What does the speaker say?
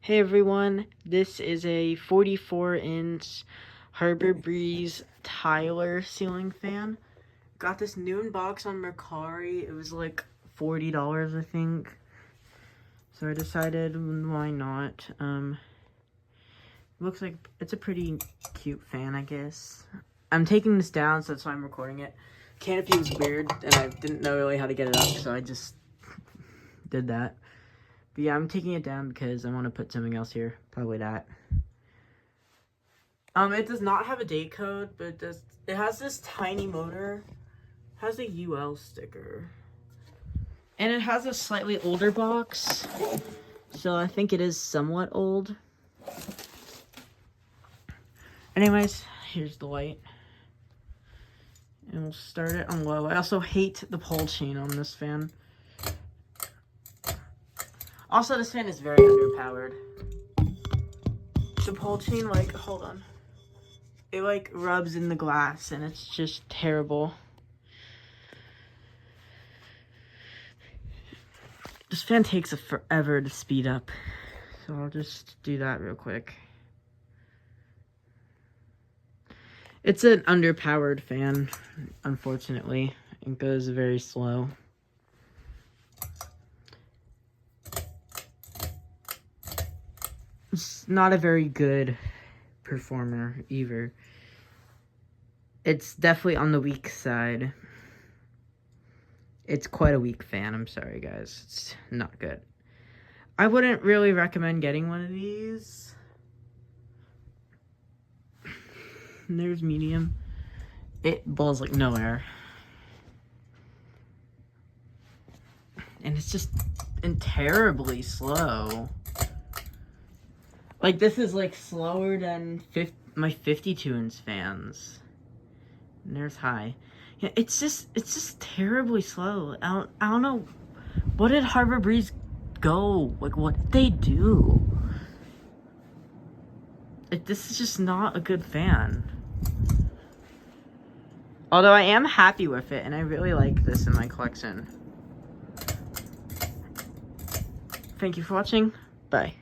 Hey everyone, this is a 44-inch Harbor Breeze Tyler ceiling fan. Got this new in box on Mercari. It was like $40, I think. So I decided, why not? Looks like it's a pretty cute fan, I guess. I'm taking this down, so that's why I'm recording it. Canopy was weird, and I didn't know really how to get it up, so I just did that. But yeah, I'm taking it down because I want to put something else here. Probably that. It does not have a date code, but it has this tiny motor. It has a UL sticker. And it has a slightly older box. So I think it is somewhat old. Anyways, here's the light. And we'll start it on low. I also hate the pole chain on this fan. Also, this fan is very underpowered. The pole chain, like, hold on. It, like, rubs in the glass, and it's just terrible. This fan takes forever to speed up. So I'll just do that real quick. It's an underpowered fan, unfortunately. It goes very slow. It's not a very good performer either. It's definitely on the weak side. It's quite a weak fan, I'm sorry guys. It's not good. I wouldn't really recommend getting one of these. There's medium. It blows like no air. And it's just terribly slow. Like, this is, like, slower than my 52-inch fans. And there's high. Yeah, it's just terribly slow. I don't know. What did Harbor Breeze go? Like, what did they do? This is just not a good fan. Although I am happy with it, and I really like this in my collection. Thank you for watching. Bye.